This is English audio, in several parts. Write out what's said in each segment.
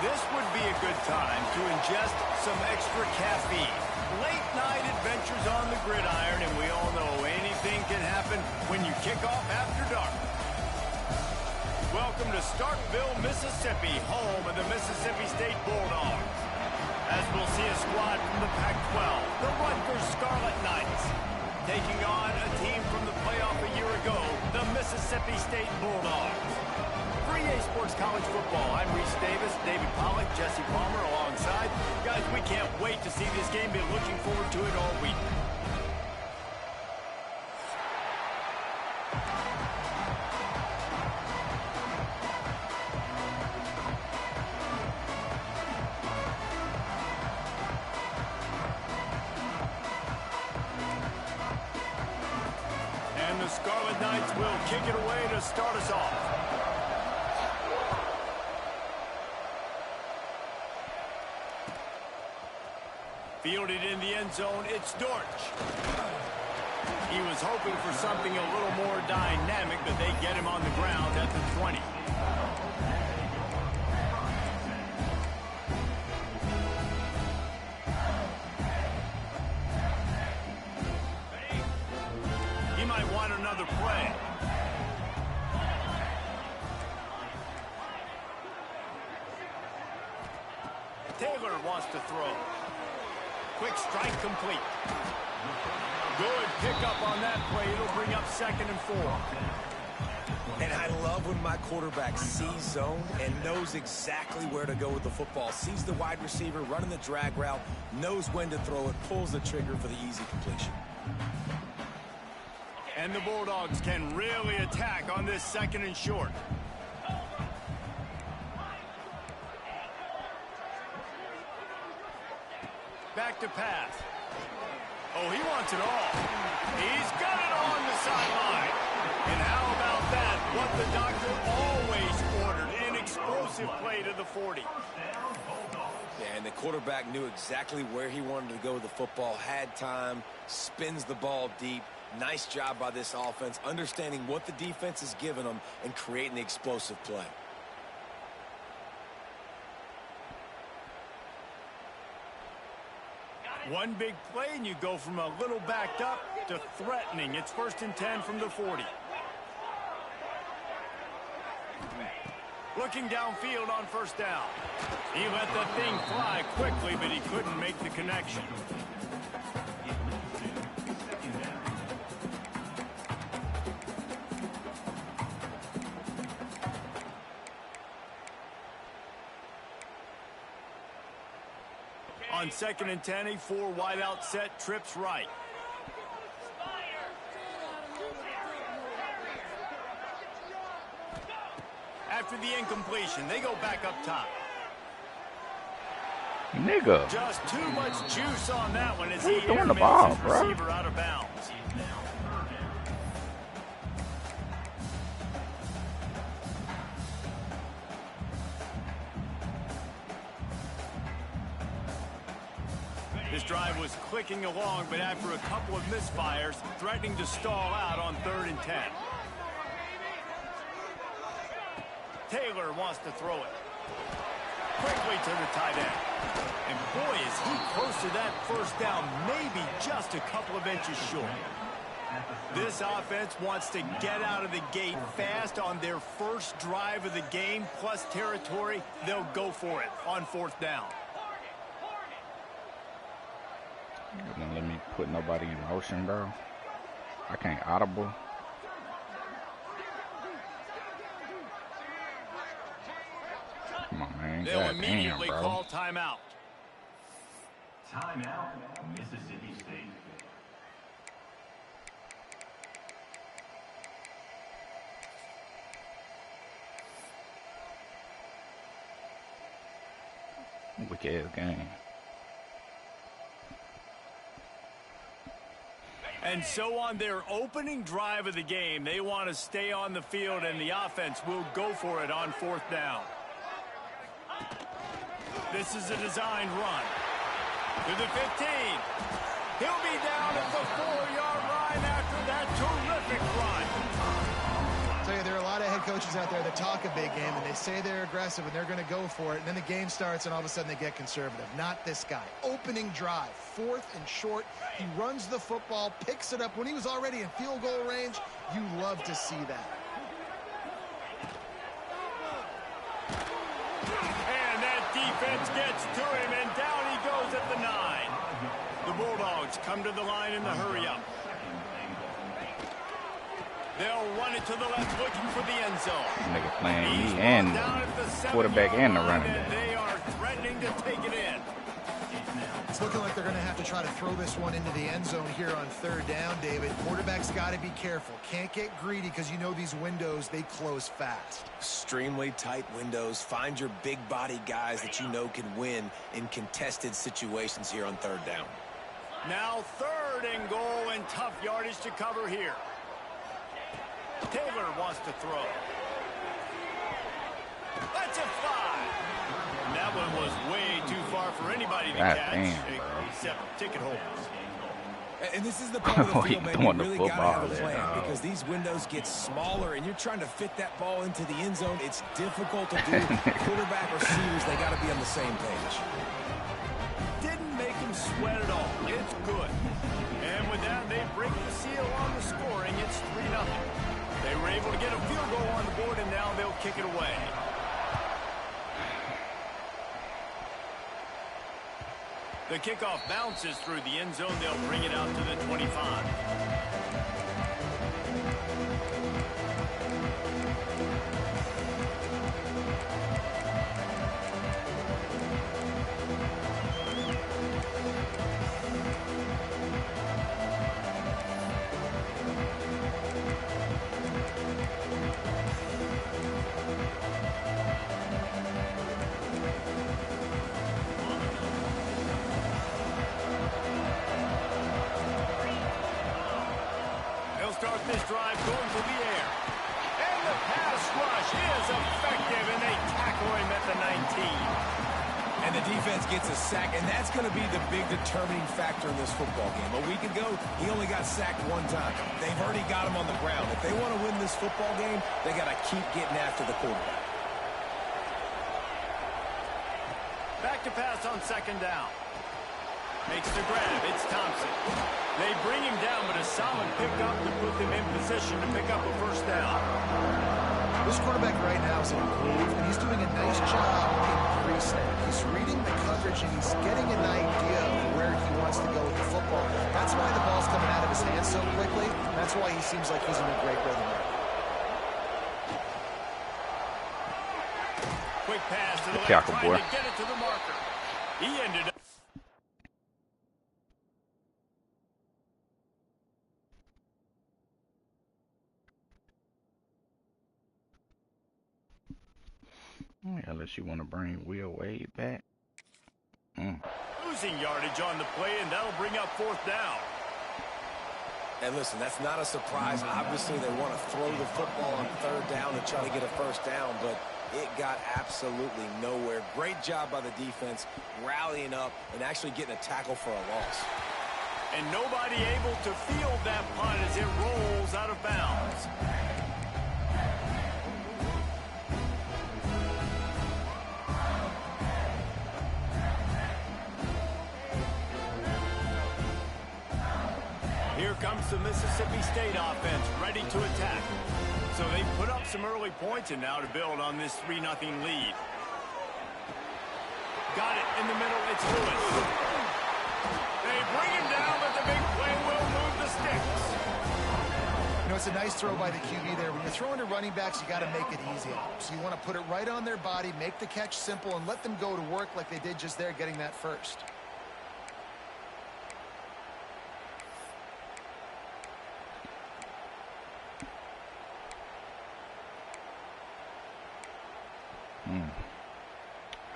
This would be a good time to ingest some extra caffeine. Late night adventures on the gridiron, and we all know anything can happen when you kick off after dark. Welcome to Starkville, Mississippi, home of the Mississippi State Bulldogs. As we'll see a squad from the Pac-12, the Rutgers Scarlet Knights, taking on a team from the playoff a year ago, the Mississippi State Bulldogs. For EA Sports College Football, I'm Reese Davis, David Pollack, Jesse Palmer alongside. Guys, we can't wait to see this game. Been looking forward to it all week. And the Scarlet Knights will kick it away to start us off. Fielded in the end zone, it's Dortch. He was hoping for something a little more dynamic, but they get him on the ground at the 20. He might want another play. Taylor wants to throw. Quick strike complete. Good pickup on that play. It'll bring up 2nd and 4. And I love when my quarterback sees zone and knows exactly where to go with the football. Sees the wide receiver running the drag route, knows when to throw it, pulls the trigger for the easy completion. And the Bulldogs can really attack on this 2nd and short. Back to pass. Oh, he wants it all. He's got it on the sideline. And how about that? What the doctor always ordered. An explosive play to the 40. Yeah, and the quarterback knew exactly where he wanted to go with the football, had time, spins the ball deep. Nice job by this offense, understanding what the defense is giving them and creating the explosive play. One big play, and you go from a little backed up to threatening. It's 1st and 10 from the 40. Looking downfield on 1st down. He let the thing fly quickly, but he couldn't make the connection. On 2nd and 10, a 4 wide out set, trips right. After the incompletion, they go back up top. Nigga. Just too much juice on that one as What he you doing the airmails ball, his bro? receiver out of bounds. This drive was clicking along, but after a couple of misfires, threatening to stall out on 3rd and 10. Taylor wants to throw it. Quickly to the tight end. And boy, is he close to that 1st down, maybe just a couple of inches short. This offense wants to get out of the gate fast on their first drive of the game, plus territory. They'll go for it on 4th down. You gonna let me put nobody in motion, bro? I can't audible. Come on, man. They'll God immediately damn, bro. call timeout. Timeout, Mississippi State. Wicked ass game. And so on their opening drive of the game, they want to stay on the field, and the offense will go for it on 4th down. This is a designed run. To the 15. He'll be down at the 4-yard line after that terrific run. I'll tell you, there are a lot of head coaches out there that talk a big game, and they say they're aggressive and they're going to go for it, and then the game starts and all of a sudden they get conservative. Not this guy. Opening drive, 4th and short. He runs the football, picks it up when he was already in field goal range. You love to see that. And that defense gets to him, and down he goes at the 9. The Bulldogs come to the line in the hurry-up. They'll run it to the left, looking for the end zone. Nigga playing me and quarterback and the running back. They are threatening to take it in. It's looking like they're going to have to try to throw this one into the end zone here on 3rd down, David. Quarterback's got to be careful. Can't get greedy because you know these windows, they close fast. Extremely tight windows. Find your big body guys that you know can win in contested situations here on 3rd down. Now 3rd and goal, and tough yardage to cover here. Taylor wants to throw. Let's it fly. And that one was way too far for anybody to catch, except ticket holders. And this is the part of the field, man, you really got to have a plan there, because these windows get smaller and you're trying to fit that ball into the end zone. It's difficult to do. Quarterback, receivers, they got to be on the same page. Didn't make him sweat at all. It's good. And with that, they break the seal on the scoring. It's 3-0. They were able to get a field goal on the board, and now they'll kick it away. The kickoff bounces through the end zone. They'll bring it out to the 25. Start this drive going to the air. And the pass rush is effective, and they tackle him at the 19. And the defense gets a sack, and that's going to be the big determining factor in this football game. A week ago, he only got sacked 1 time. They've already got him on the ground. If they want to win this football game, they got to keep getting after the quarterback. Back to pass on 2nd down. Makes the grab. It's Thompson. They bring him down, but a solid pickup to put them in position to pick up a 1st down. This quarterback right now is in a groove, and he's doing a nice job in pre-snap. He's reading the coverage, and he's getting an idea of where he wants to go with the football. That's why the ball's coming out of his hands so quickly. That's why he seems like he's in a great rhythm right now. Quick pass to the left, tackle, trying boy. to get it to the marker. He ended up. Unless you want to bring Will Wade back. Losing yardage on the play, and that'll bring up 4th down. And listen, that's not a surprise. Obviously, they want to throw the football on 3rd down and try to get a 1st down, but it got absolutely nowhere. Great job by the defense, rallying up and actually getting a tackle for a loss. And nobody able to field that punt as it rolls out of bounds. Here comes the Mississippi State offense, ready to attack. So they put up some early points, and now to build on this 3-0 lead. Got it in the middle. It's Lewis. They bring him down, but the big play will move the sticks. You know, it's a nice throw by the QB there. When you're throwing to running backs, you got to make it easy on them. So you want to put it right on their body, make the catch simple, and let them go to work like they did just there, getting that first.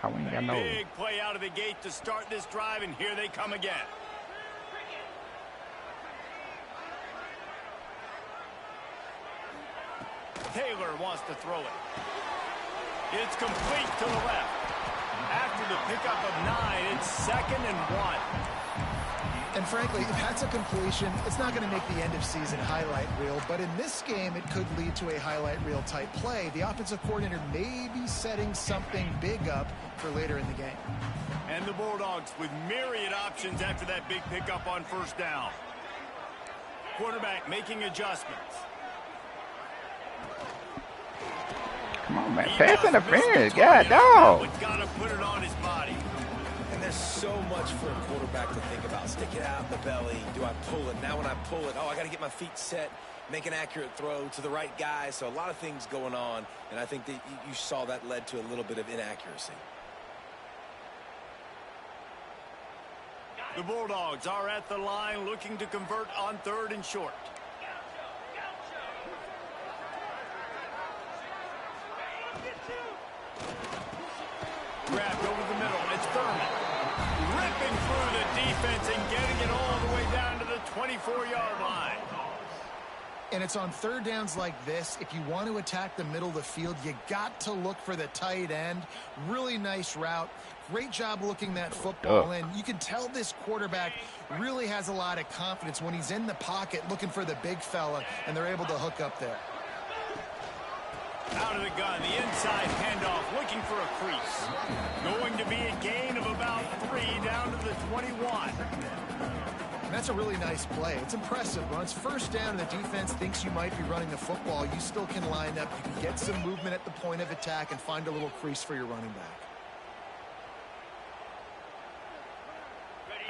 How we ain't got no... Big play out of the gate to start this drive, and here they come again. Taylor wants to throw it. It's complete to the left. After the pickup of 9, it's 2nd and 1. And frankly, that's a completion. It's not going to make the end of season highlight reel, but in this game, it could lead to a highlight reel type play. The offensive coordinator may be setting something big up for later in the game. And the Bulldogs with myriad options after that big pickup on first down. Quarterback making adjustments. Come on, man. Pass interference. God, dog. Got to put it on his body. And there's so much for a quarterback to think about. Stick it out in the belly. Do I pull it? Now when I pull it, oh, I got to get my feet set, make an accurate throw to the right guy. So a lot of things going on, and I think that you saw that led to a little bit of inaccuracy. The Bulldogs are at the line looking to convert on 3rd and short. Grabbed over the middle. It's Thurman. Ripping through the defense and getting it all the way down to the 24-yard line. And it's on 3rd downs like this. If you want to attack the middle of the field, you got to look for the tight end. Really nice route. Great job looking that football in. You can tell this quarterback really has a lot of confidence when he's in the pocket looking for the big fella, and they're able to hook up there. Out of the gun, the inside handoff, looking for a crease. Going to be a gain of about 3 down to the 21. And that's a really nice play. It's impressive. When it's first down and the defense thinks you might be running the football, you still can line up. You can get some movement at the point of attack and find a little crease for your running back.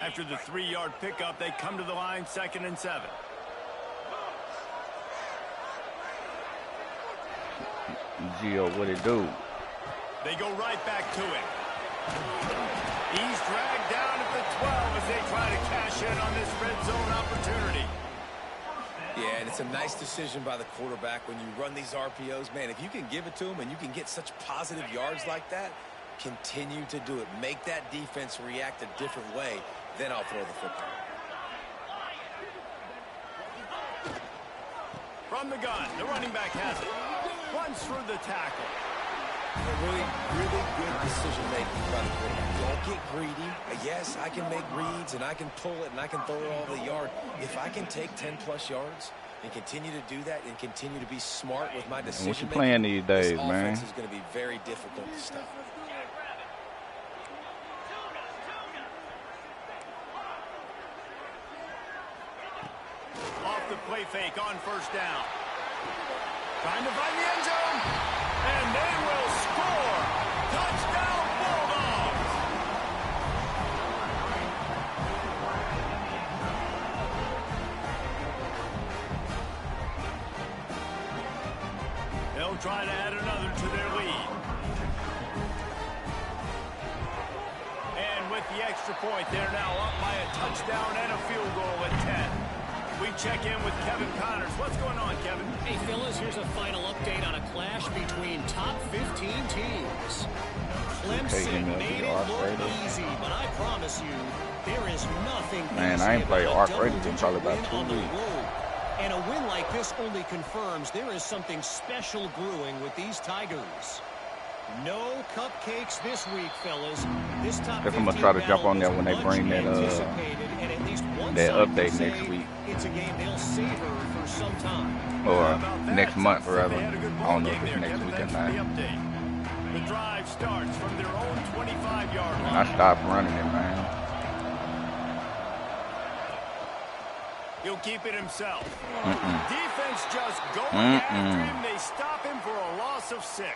After the 3-yard pickup, they come to the line 2nd and 7. Gio, what it do? They go right back to it. He's dragged down at the 12 as they try to cash in on this red zone opportunity. Yeah, and it's a nice decision by the quarterback when you run these RPOs. Man, if you can give it to them and you can get such positive yards like that, continue to do it. Make that defense react a different way. Then I'll throw the football. From the gun, the running back has it. Runs through the tackle. Really good decision making by the quarterback. Don't get greedy. Yes, I can make reads and I can pull it and I can throw it all the yard. If I can take 10+ yards and continue to do that and continue to be smart with my decision making, what you playing these days, this man? offense is going to be very difficult to stop. Off the play fake on first down. Trying to find the end zone. And they will score. Touchdown Bulldogs. They'll try to add another to their lead. And with the extra point, they're now up by a touchdown and a field goal at 10. We check in with Kevin Connors. What's going on, Kevin? Hey, fellas, here's a final update on a clash between top 15 teams. Clemson made it look easy, but I promise you, there is nothing Man, I ain't played Arc Raiders in probably about 2 weeks. And a win like this only confirms there is something special brewing with these Tigers. No cupcakes this week, fellas. This top 15 I'm gonna try to jump on there when they bring that update next week. It's a game they'll savor for some time. Or next month, rather. I don't know if it's next week or not. The drive starts from their own 25-yard line. I stopped running it, man. He'll keep it himself. Defense just going after him. They stop him for a loss of 6.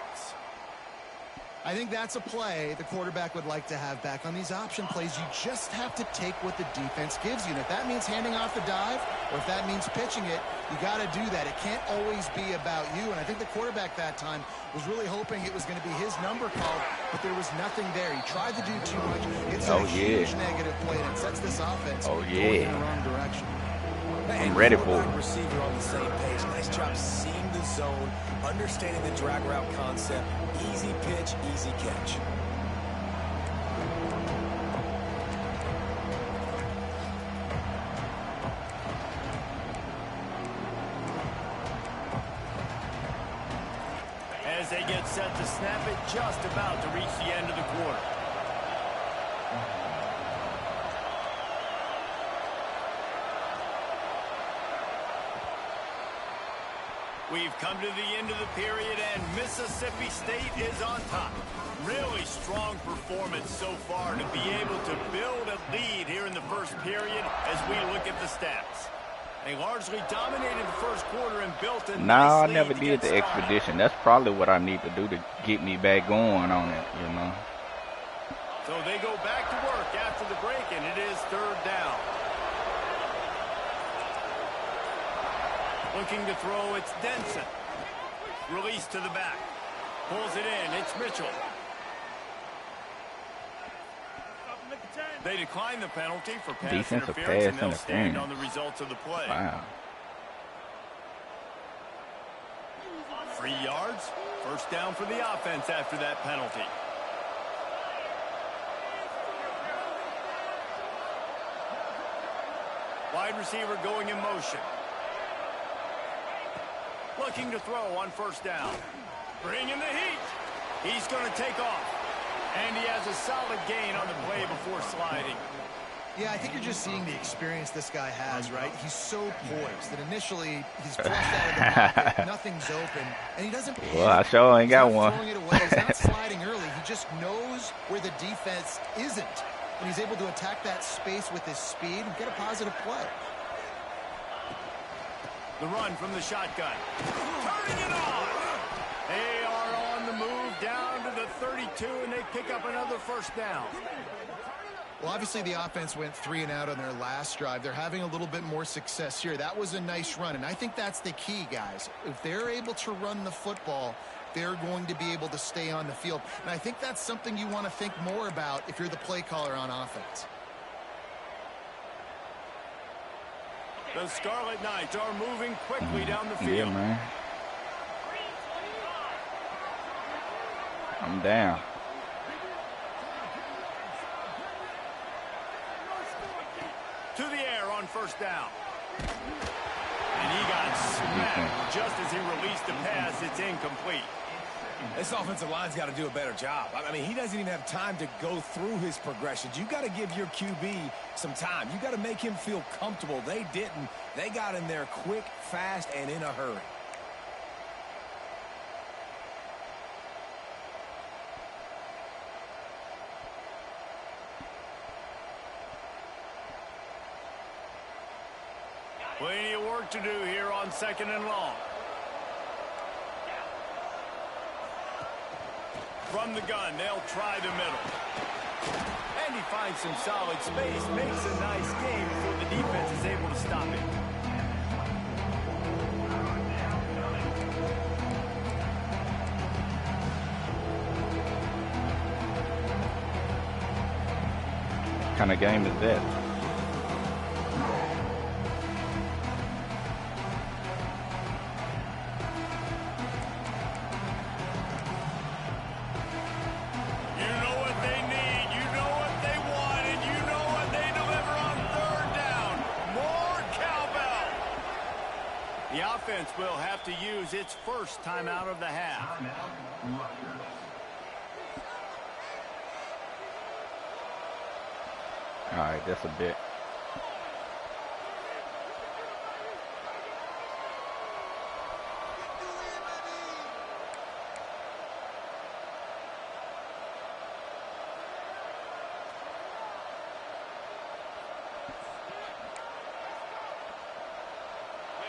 I think that's a play the quarterback would like to have back. On these option plays, you just have to take what the defense gives you. And if that means handing off the dive or if that means pitching it, you got to do that. It can't always be about you. And I think the quarterback that time was really hoping it was going to be his number called, but there was nothing there. He tried to do too much. It's a huge negative play that sets this offense going in the wrong direction. I'm ready for it. Receiver on the same page. Nice job seeing the zone, understanding the drag route concept. Easy pitch, easy catch. As they get set to snap it, just about to reach the end of the quarter. We've come to the end of the period, and Mississippi State is on top. Really strong performance so far to be able to build a lead here in the first period as we look at the stats. They largely dominated the first quarter and built a No, I nice never lead did the expedition. That's probably what I need to do to get me back going on it, you know. So they go back to work after the break, and it is third down. Looking to throw, it's Denson. Release to the back. Pulls it in, it's Mitchell. They decline the penalty for pass Defensive interference, pass and they'll stand interference. on the results of the play. Wow. 3 yards, first down for the offense after that penalty. Wide receiver going in motion. Looking to throw on first down. Bring in the heat. He's going to take off. And he has a solid gain on the play before sliding. Yeah, I think you're just seeing the experience this guy has, right? He's so poised that initially he's flushed out of the pocket, nothing's open, and he doesn't panic. Well, I sure ain't got He's not one. throwing it away. He's not sliding early. He just knows where the defense isn't, and he's able to attack that space with his speed and get a positive play. The run from the shotgun. Turning it on. They are on the move down to the 32, and they pick up another first down. Well, obviously the offense went 3 and out on their last drive. They're having a little bit more success here. That was a nice run, and I think that's the key, guys. If they're able to run the football, they're going to be able to stay on the field. And I think that's something you want to think more about if you're the play caller on offense. The Scarlet Knights are moving quickly down the field. Yeah, man. I'm down. To the air on first down. And he got smacked just as he released the pass. It's incomplete. This offensive line's got to do a better job. I mean, he doesn't even have time to go through his progressions. You got to give your QB some time. You got to make him feel comfortable. They didn't. They got in there quick, fast, and in a hurry. Plenty of work to do here on second and long. From the gun, they'll try the middle. And he finds some solid space, makes a nice game before the defense is able to stop it. What kind of game is that? Will have to use its first timeout of the half. All right, that's a bit.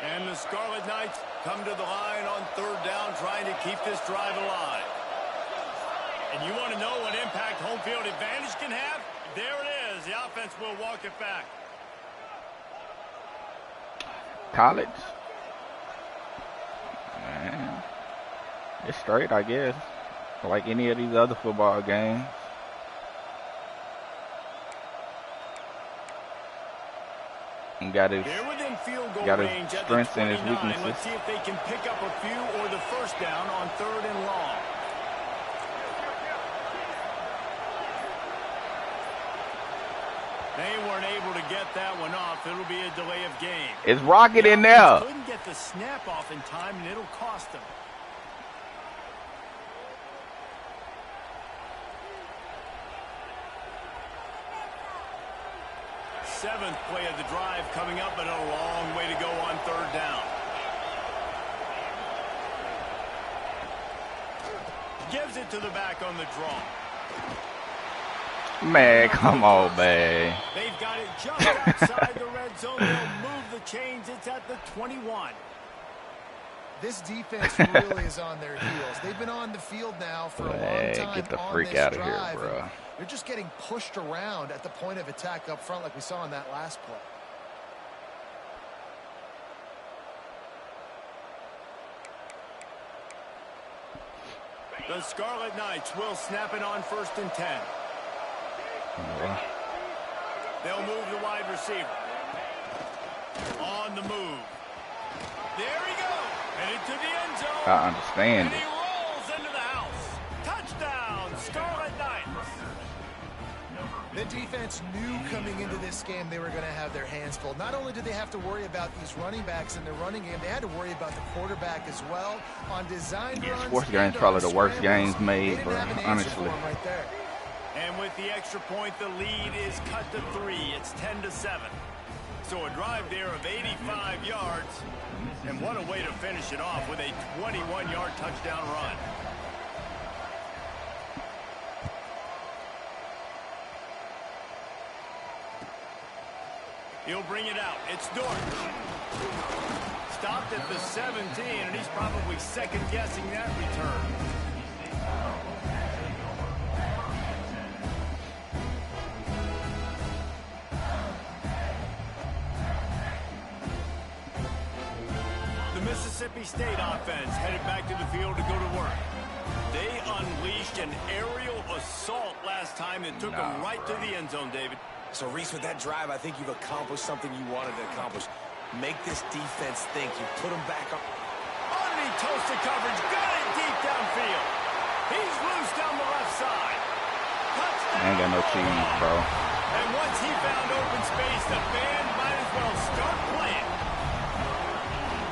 And the Scarlet Knights come to the line on third down, trying to keep this drive alive. And you want to know what impact home field advantage can have? There it is. The offense will walk it back. College? Man. It's straight, I guess. Like any of these other football games. And got his strengths and his weaknesses. Let's see if they can pick up a few or the first down on third and long. They weren't able to get that one off. It'll be a delay of game. It's rocket in there. Couldn't get the snap off in time, and it'll cost them. Seventh play of the drive coming up, but a long way to go on third down. Gives it to the back on the draw. Man, come on, man. They've got it just outside the red zone. They'll move the chains. It's at the 21. This defense really is on their heels. They've been on the field now for a long time. Get the on freak this out of drive, here, bro. They're just getting pushed around at the point of attack up front like we saw in that last play. The Scarlet Knights will snap it on 1st and 10. They'll move the wide receiver. On the move. There he goes. Headed to the end zone. I understand and it. he rolls into the house. Touchdown, Scarlet Knights. The defense knew coming into this game they were going to have their hands full. Not only did they have to worry about these running backs in the running game, they had to worry about the quarterback as well. On design runs, sports games probably the worst games made, bro, honestly. Right there. And with the extra point, the lead is cut to 3. It's 10-7. So a drive there of 85 yards. And what a way to finish it off with a 21-yard touchdown run. He'll bring it out. It's Dort. Stopped at the 17, and he's probably second-guessing that return. The Mississippi State offense headed back to the field to go to work. They unleashed an aerial assault last time that took them right to the end zone, David. So, Reese, with that drive, I think you've accomplished something you wanted to accomplish. Make this defense think. You put them back up. Underneath toasted coverage. Got it deep downfield. He's loose down the left side. Touchdown. Ain't got no cheese, bro. And once he found open space, the band might as well start playing.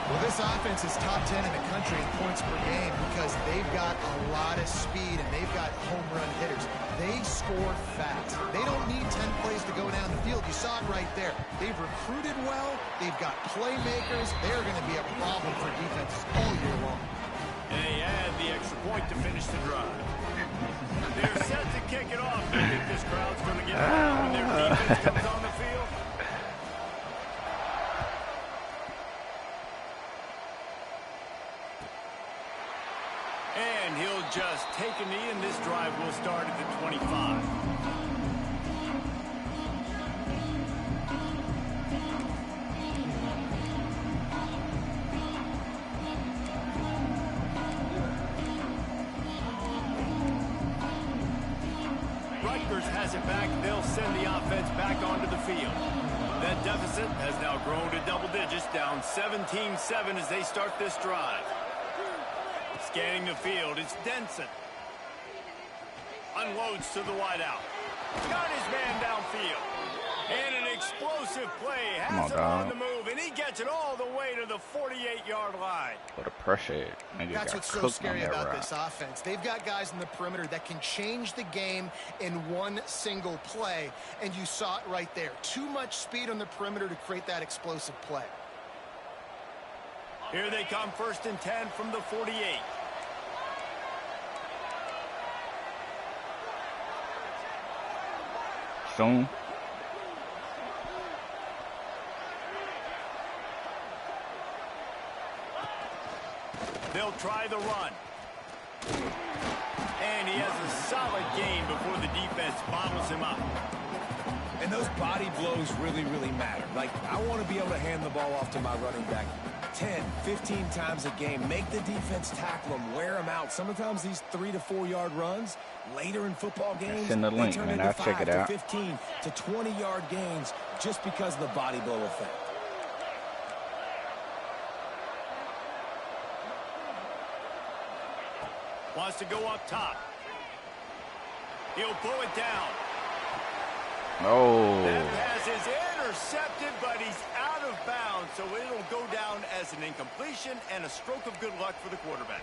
Well, this offense is top 10 in the country in points per game because they've got a lot of speed and they've got home run hitters. They score fast. They don't need 10 plays to go down the field. You saw it right there. They've recruited well. They've got playmakers. They're going to be a problem for defenses all year long. And they add the extra point to finish the drive. They're set to kick it off. I think this crowd's going to get loud when their defense comes on the field. And he'll just take a knee, and this drive will start at the 25. Rutgers has it back. They'll send the offense back onto the field. That deficit has now grown to double digits, down 17-7 as they start this drive. Scanning the field, it's Denson. Unloads to the wideout. Got his man downfield. And an explosive play. Has him on the move, and he gets it all the way to the 48-yard line. What a pressure. Nigga That's got what's so cooked scary on that about ride. this offense. They've got guys in the perimeter that can change the game in one single play, and you saw it right there. Too much speed on the perimeter to create that explosive play. Here they come, 1st and 10 from the 48. Soon. They'll try the run. And he has a solid gain before the defense bottles him up. And those body blows really, really matter. Like, I want to be able to hand the ball off to my running back 10, 15 times a game. Make the defense tackle them, wear them out. Sometimes these 3 to 4 yard runs later in football games, Send the link, they turn man. into I'll check 5 it to out. 15 to 20 yard gains just because of the body blow effect. Wants to go up top. He'll pull it down. Oh. That pass is intercepted, but he's out of bounds, so it'll go down as an incompletion and a stroke of good luck for the quarterback.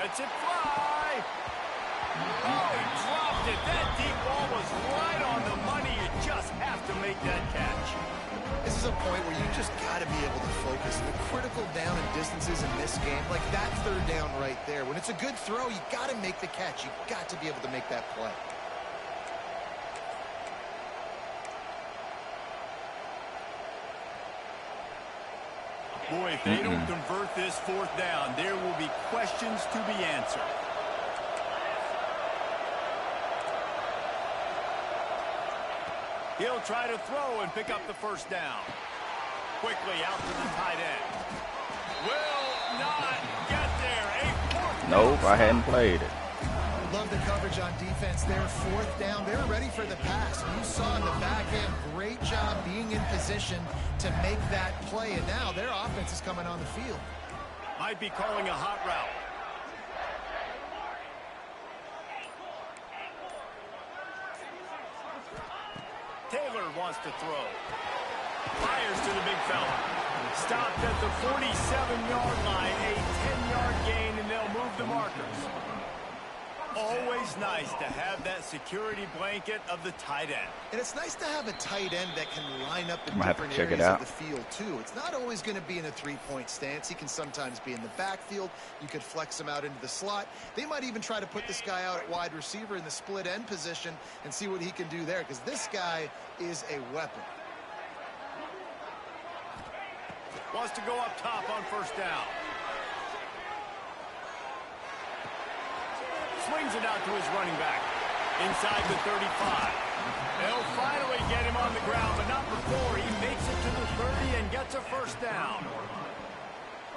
Lets it fly. Oh, he dropped it. That deep ball was right on the money. You just have to make that catch. This is a point where you just got to be able to focus. The critical down and distances in this game, like that third down right there. When it's a good throw, you got to make the catch. You got to be able to make that play. Boy, if they don't convert this fourth down, there will be questions to be answered. He'll try to throw and pick up the first down. Quickly out to the tight end. Will not get there. Nope, I hadn't played it. Love the coverage on defense there. Fourth down. They're ready for the pass. You saw in the back end, great job being in position to make that play. And now their offense is coming on the field. Might be calling a hot route. Taylor wants to throw. Fires to the big fella. Stopped at the 47-yard line. A 10-yard gain, and they'll move the markers. Always nice to have that security blanket of the tight end. And it's nice to have a tight end that can line up in Have to different check it areas out. of the field, too. It's not always going to be in a three-point stance. He can sometimes be in the backfield. You could flex him out into the slot. They might even try to put this guy out at wide receiver in the split end position and see what he can do there, because this guy is a weapon. Wants to go up top on first down. Swings it out to his running back. Inside the 35. They'll finally get him on the ground, but not before he makes it to the 30 and gets a first down.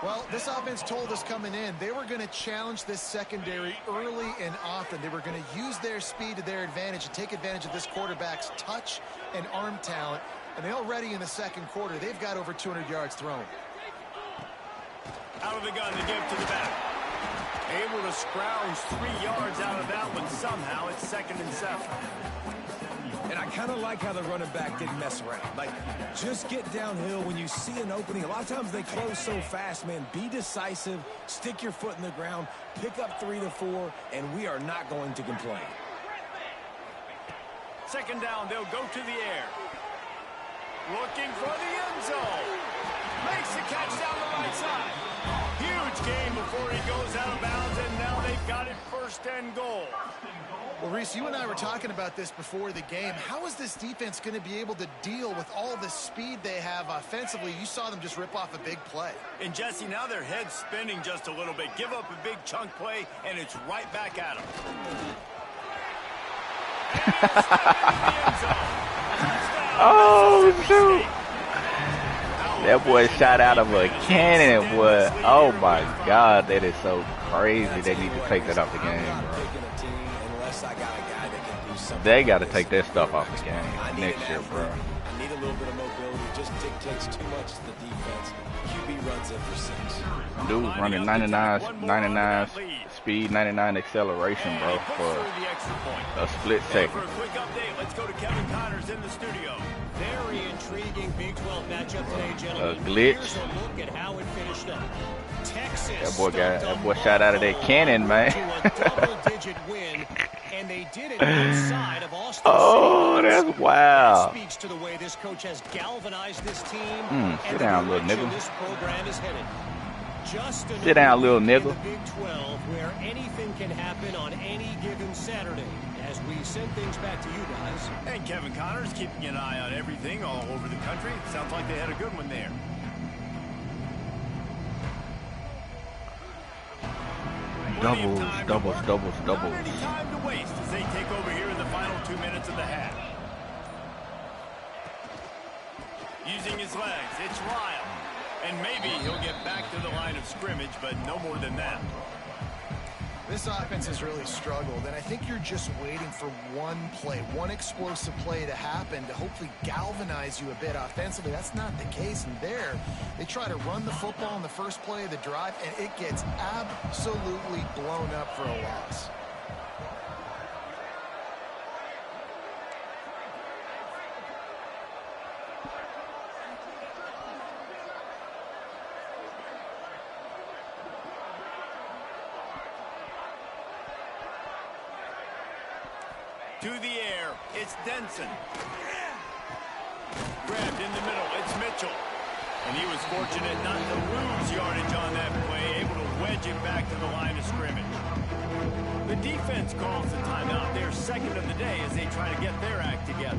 Well, this offense told us coming in they were going to challenge this secondary early and often. They were going to use their speed to their advantage and take advantage of this quarterback's touch and arm talent. And they already in the second quarter, they've got over 200 yards thrown. Out of the gun to give to the back. Able to scrounge 3 yards out of that one somehow. It's 2nd and 7. And I kind of like how the running back didn't mess around. Like, just get downhill when you see an opening. A lot of times they close so fast, man. Be decisive, stick your foot in the ground, pick up 3 to 4, and we are not going to complain. 2nd down, they'll go to the air. Looking for the end zone. Makes the catch down the right side. Huge gain before he goes out of bounds, and now they've got it 1st and goal. Well, Reese, you and I were talking about this before the game. How is this defense going to be able to deal with all the speed they have offensively? You saw them just rip off a big play. And, Jesse, now their head's spinning just a little bit. Give up a big chunk play, and it's right back at them. Oh, shoot. That boy shot out of a cannon, boy. Oh, my God. That is so crazy. They need to take that off the game, bro. They got to take that stuff off the game next year, bro. I need a little bit of mobility. It just dictates too much to the defense. QB runs in for 6. Dude's running 99 speed, 99 acceleration, bro, for a split second. For a quick update, let's go to Kevin Connors in the studio. Very intriguing Big 12 matchup today, gentlemen. Glitch. Here's a look at how it finished up. Texas. That boy shot out of that cannon, man. To a double-digit win, and they did it inside of Austin. Oh, that's wild. That speaks to the way this coach has galvanized this team and sit the down, little direction nigga. this program is headed. Just Sit down, little in nigga. the Big 12, where anything can happen on any given Saturday. As we send things back to you guys. And Kevin Connors keeping an eye on everything all over the country. Sounds like they had a good one there. Doubles. Not any time to waste as they take over here in the final 2 minutes of the half. Using his legs, it's Lyle. And maybe he'll get back to the line of scrimmage, but no more than that. This offense has really struggled, and I think you're just waiting for one play, one explosive play to happen to hopefully galvanize you a bit offensively. That's not the case, and there, they try to run the football in the first play of the drive, and it gets absolutely blown up for a loss. To the air, it's Denson. Grabbed in the middle, it's Mitchell. And he was fortunate not to lose yardage on that play, able to wedge it back to the line of scrimmage. The defense calls the timeout, their second of the day, as they try to get their act together.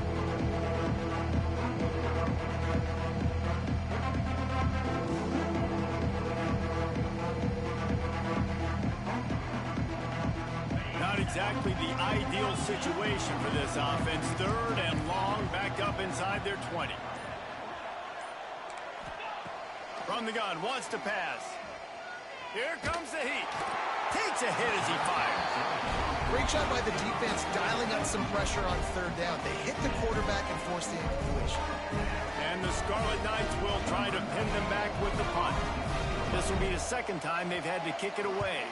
Not exactly the ideal situation for this offense. Third and long, backed up inside their 20. From the gun, wants to pass. Here comes the heat. Takes a hit as he fires. Great job by the defense dialing up some pressure on third down. They hit the quarterback and forced the incompletion. And the Scarlet Knights will try to pin them back with the punt. This will be the second time they've had to kick it away.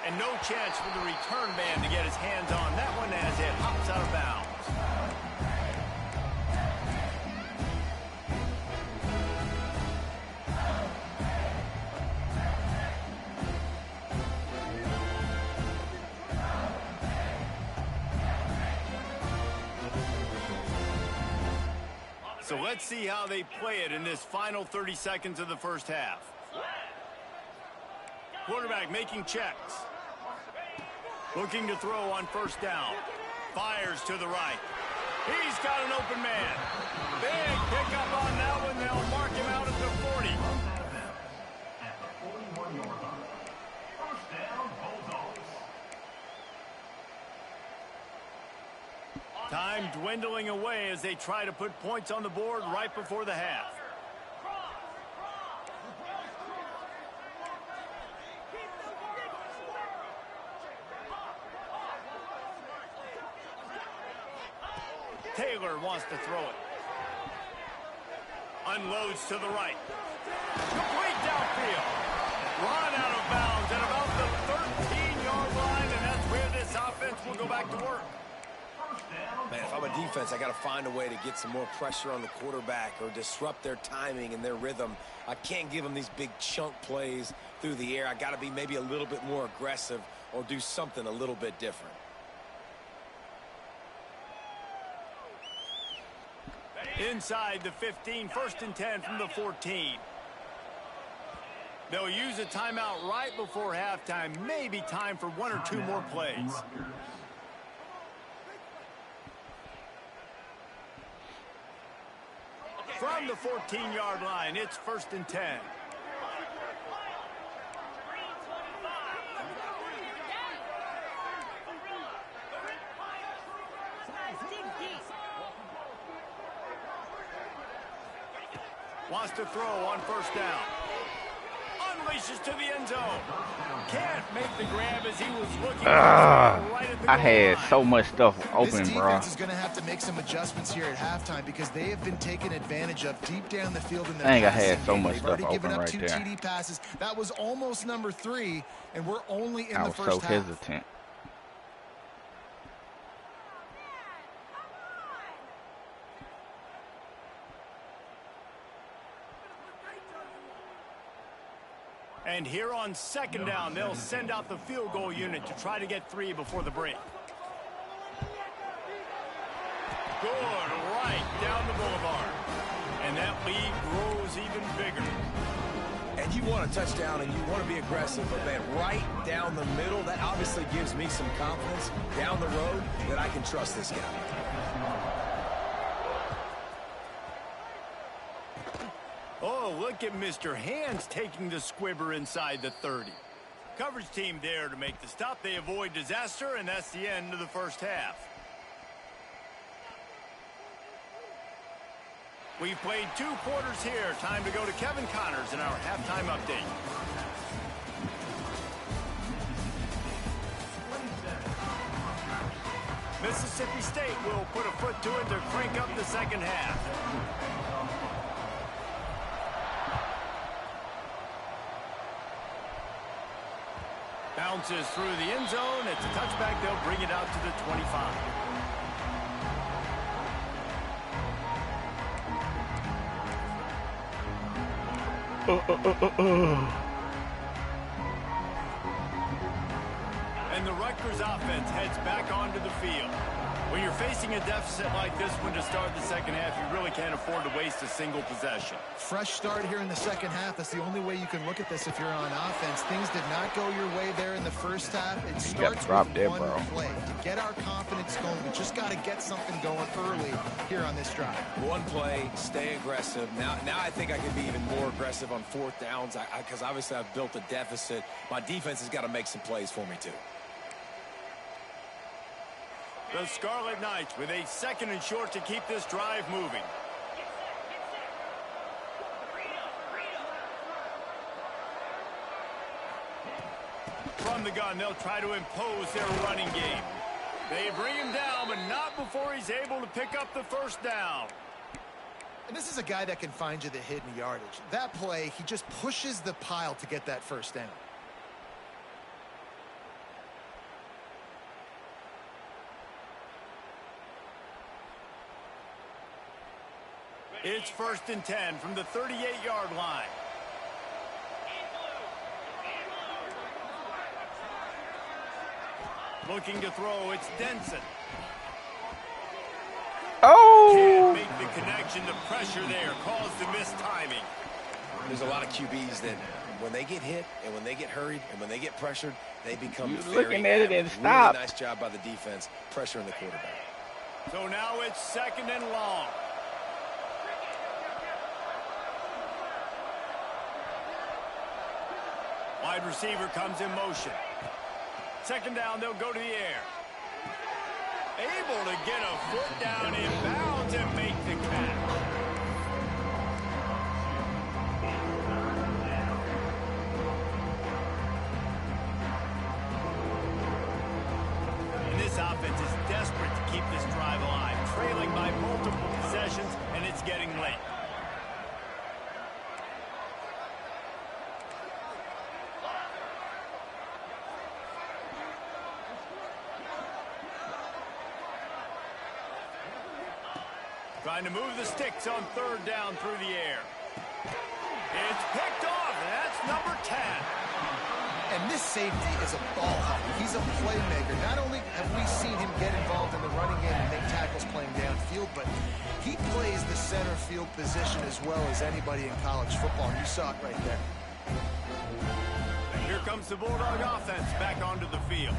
And no chance for the return man to get his hands on that one as it hops out of bounds. So let's see how they play it in this final 30 seconds of the first half. Quarterback making checks. Looking to throw on first down. Fires to the right. He's got an open man. Big pickup on that one. They'll mark him out at the 40. At the 41-yard line. First down, Bulldogs. Time dwindling away as they try to put points on the board right before the half. Taylor wants to throw it. Unloads to the right. Complete downfield. Run out of bounds at about the 13-yard line, and that's where this offense will go back to work. Man, if I'm a defense, I got to find a way to get some more pressure on the quarterback or disrupt their timing and their rhythm. I can't give them these big chunk plays through the air. I got to be maybe a little bit more aggressive or do something a little bit different. Inside the 15, first and 10 from the 14. They'll use a timeout right before halftime. Maybe time for one or two more plays. From the 14-yard line, it's first and 10. Wants to throw on first down. Unleashes to the end zone. Can't make the grab as he was looking right at the I had line. so much stuff open, This bro. defense is going to have to make some adjustments here at halftime because they have been taken advantage of deep down the field in their Dang, I passing had so game. much They've stuff already given open up right 2 there. TD passes. That was almost number 3, and we're only in I the was first so half. hesitant. And here on second down, they'll send out the field goal unit to try to get 3 before the break. Good, right down the boulevard. And that lead grows even bigger. And you want a touchdown and you want to be aggressive, but man, right down the middle, that obviously gives me some confidence down the road that I can trust this guy. Oh, look at Mr. Hands taking the squibber inside the 30. Coverage team there to make the stop. They avoid disaster, and that's the end of the first half. We've played 2 quarters here. Time to go to Kevin Connors in our halftime update. Mississippi State will put a foot to it to crank up the second half. Bounces through the end zone. It's a touchback. They'll bring it out to the 25. And the Rutgers offense heads back onto the field. When you're facing a deficit like this one to start the second half, you really can't afford to waste a single possession. Fresh start here in the second half. That's the only way you can look at this if you're on offense. Things did not go your way there in the first half. It starts with one play. To get our confidence going, we just got to get something going early here on this drive. One play, stay aggressive. Now I think I can be even more aggressive on fourth downs because obviously I've built a deficit. My defense has got to make some plays for me too. The Scarlet Knights with a 2nd and short to keep this drive moving. From the gun, they'll try to impose their running game. They bring him down, but not before he's able to pick up the first down. And this is a guy that can find you the hidden yardage. That play, he just pushes the pile to get that first down. It's 1st and 10 from the 38-yard line. Looking to throw, it's Denson. Oh! Can't make the connection. The pressure there caused the missed timing. There's a lot of QBs that when they get hit and when they get hurried and when they get pressured, they become looking at it and stop. Really nice job by the defense pressuring the quarterback. So now it's 2nd and long. Wide receiver comes in motion. 2nd down, they'll go to the air. Able to get a foot down in bounds and make the catch. And this offense is desperate to keep this drive alive, trailing by multiple possessions, and it's getting late. Trying to move the sticks on 3rd down through the air. It's picked off, and that's number 10. And this safety is a ball hawk. He's a playmaker. Not only have we seen him get involved in the running game and make tackles playing downfield, but he plays the center field position as well as anybody in college football. You saw it right there. And here comes the Bulldog offense back onto the field.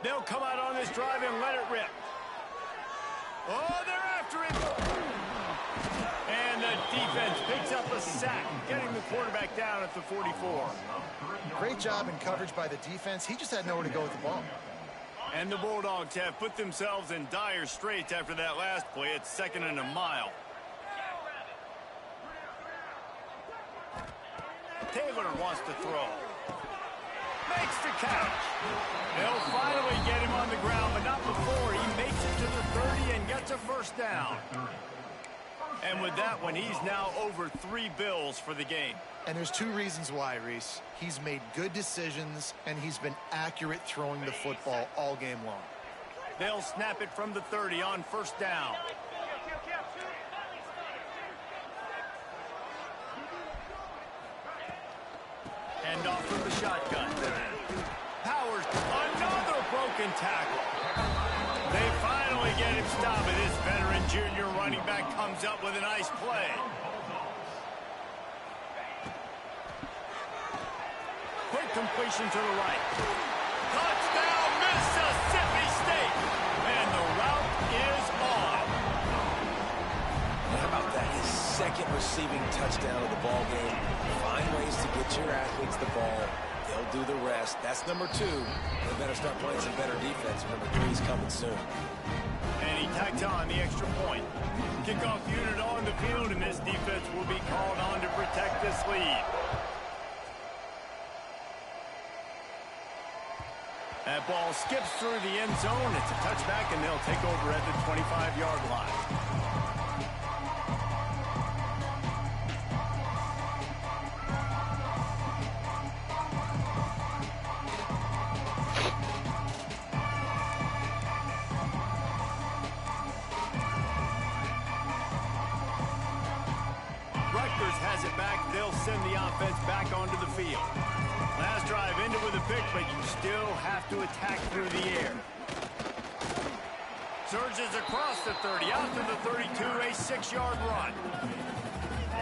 They'll come out on this drive and let it rip. Oh, they're after it. And the defense picks up a sack, getting the quarterback down at the 44. Great job in coverage by the defense. He just had nowhere to go with the ball. And the Bulldogs have put themselves in dire straits after that last play. It's 2nd and a mile. Taylor wants to throw. Makes the catch. They'll finally get him on the ground, but not before he makes it to the 30 and gets a first down. And with that one, he's now over 3 bills for the game. And there's 2 reasons why, Reese. He's made good decisions, and he's been accurate throwing the football all game long. They'll snap it from the 30 on 1st down. Hand off from the shotgun. Powers, another broken tackle. They finally get him stopped, and this veteran junior running back comes up with a nice play. Quick completion to the right. Touchdown, Mississippi State. And the route is on. How about that? His 2nd receiving touchdown of the ball game. Find ways to get your athletes the ball. They'll do the rest. That's number 2. They better start playing some better defense. Number 3 is coming soon. And he tacked on the extra point. Kickoff unit on the field, and this defense will be called on to protect this lead. That ball skips through the end zone. It's a touchback, and they'll take over at the 25-yard line. they'll send the offense back onto the field. Last drive ended with a pick, but you still have to attack through the air. Surges across the 30, out to the 32, a 6-yard run.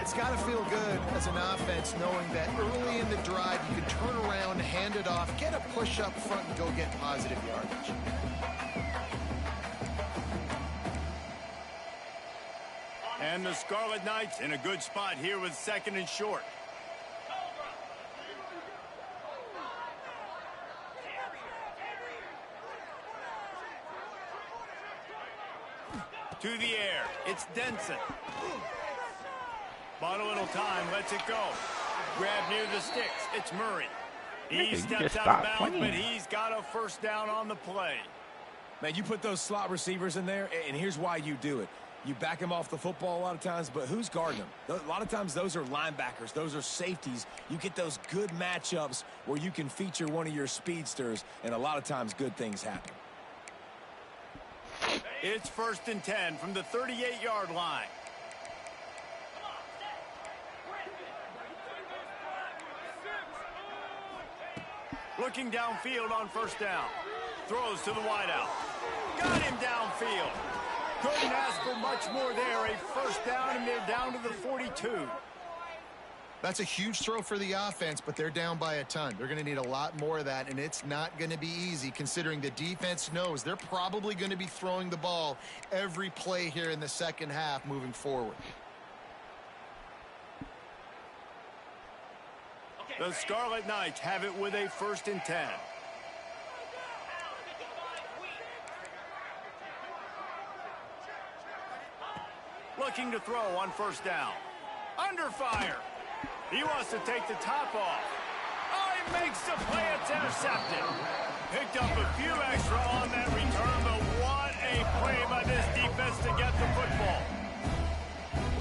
It's got to feel good as an offense knowing that early in the drive you can turn around, hand it off, get a push up front, and go get positive yardage. And the Scarlet Knights in a good spot here with 2nd and short. To the air, it's Denson. Bought a little time, lets it go. Grab near the sticks, it's Murray. He steps out of bounds, but he's got a first down on the play. Man, you put those slot receivers in there, and here's why you do it. You back them off the football a lot of times, but who's guarding them? A lot of times those are linebackers. Those are safeties. You get those good matchups where you can feature one of your speedsters, and a lot of times good things happen. It's 1st and 10 from the 38-yard line. Looking downfield on 1st down. Throws to the wideout. Got him downfield. Couldn't ask for much more there. A first down, and they're down to the 42. That's a huge throw for the offense, but they're down by a ton. They're going to need a lot more of that, and it's not going to be easy considering the defense knows they're probably going to be throwing the ball every play here in the second half moving forward. The Scarlet Knights have it with a 1st and 10. Looking to throw on 1st down. Under fire. He wants to take the top off. Oh, he makes the play. It's intercepted. Picked up a few extra on that return, but what a play by this defense to get the football.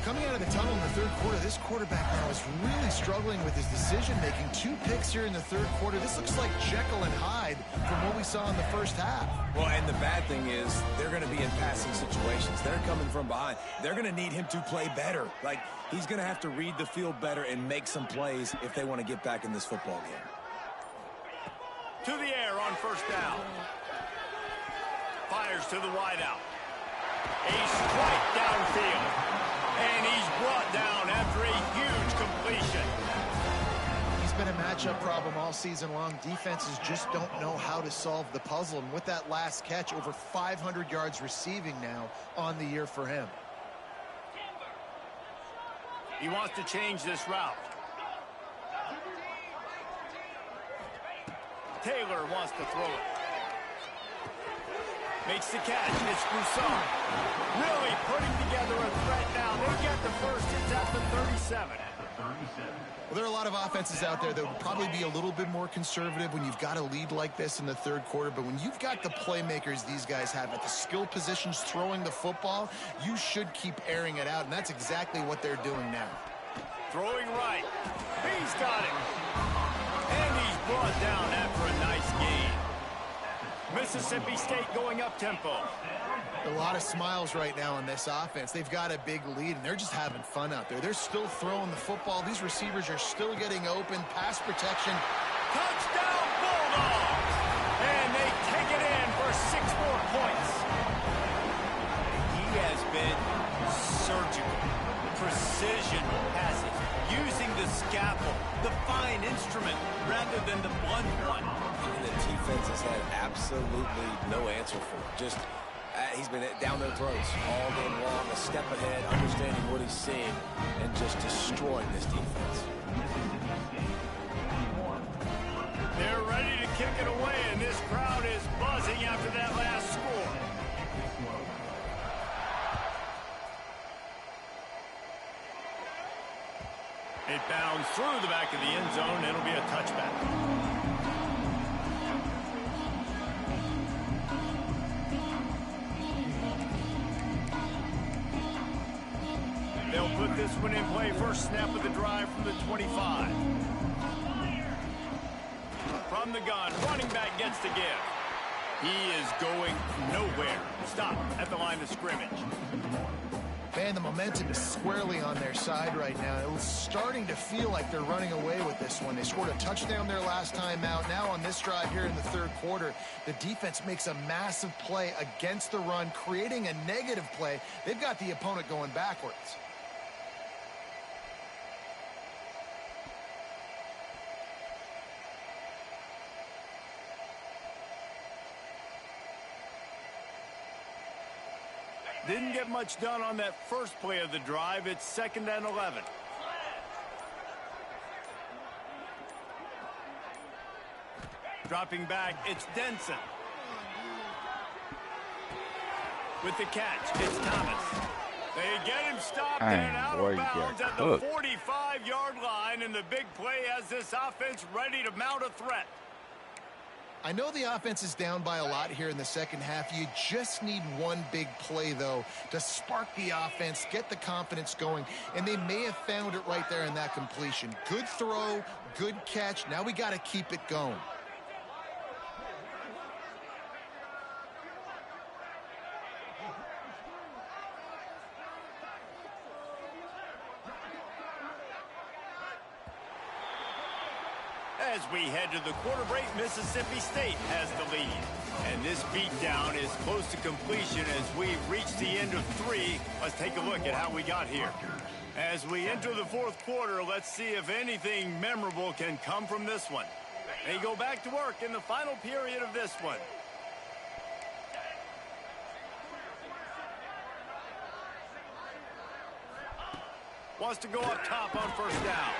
Coming out of the tunnel in the 3rd quarter, this quarterback now is really struggling with his decision-making. 2 picks here in the 3rd quarter. This looks like Jekyll and Hyde from what we saw in the 1st half. Well, and the bad thing is they're going to be in passing situations. They're coming from behind. They're going to need him to play better. Like, he's going to have to read the field better and make some plays if they want to get back in this football game. To the air on 1st down. Fires to the wideout. A strike downfield. And he's brought down after a huge completion. He's been a matchup problem all season long. Defenses just don't know how to solve the puzzle. And with that last catch, over 500 yards receiving now on the year for him. He wants to change this route. Taylor wants to throw it. Makes the catch. It's Broussard. Really putting together a threat now. They get the first. It's at the 37. Well, there are a lot of offenses out there that would probably be a little bit more conservative when you've got a lead like this in the 3rd quarter. But when you've got the playmakers these guys have at the skill positions throwing the football, you should keep airing it out. And that's exactly what they're doing now. Throwing right. He's got it. And he's brought down after a nice gain. Mississippi State going up-tempo. A lot of smiles right now on this offense. They've got a big lead, and they're just having fun out there. They're still throwing the football. These receivers are still getting open. Pass protection. Touchdown, Bulldogs! And they take it in for 6 more points. He has been surgical. Precision passes. Using the scalpel, the fine instrument, rather than the blunt one. And the defense has had absolutely no answer for it. Just, he's been down their throats all game long, a step ahead, understanding what he's seeing, and just destroying this defense. They're ready to kick it away, and this crowd is buzzing after that last score. It bounds through the back of the end zone. It'll be a touchback. They'll put this one in play. First snap of the drive from the 25. From the gun, running back gets the give. He is going nowhere. Stop at the line of scrimmage. And the momentum is squarely on their side right now. It was starting to feel like they're running away with this one. They scored a touchdown their last time out. Now on this drive here in the third quarter, the defense makes a massive play against the run, creating a negative play. They've got the opponent going backwards. Didn't get much done on that first play of the drive. It's 2nd and 11. Dropping back, it's Denson. With the catch, it's Thomas. They get him stopped and out of bounds at the 45-yard line, and the big play has this offense ready to mount a threat. I know the offense is down by a lot here in the second half. You just need one big play, though, to spark the offense, get the confidence going, and they may have found it right there in that completion. Good throw, good catch. Now we got to keep it going. As we head to the quarter break, Mississippi State has the lead. And this beatdown is close to completion as we reach the end of 3. Let's take a look at how we got here. As we enter the fourth quarter, let's see if anything memorable can come from this one. They go back to work in the final period of this one. Wants to go up top on first down.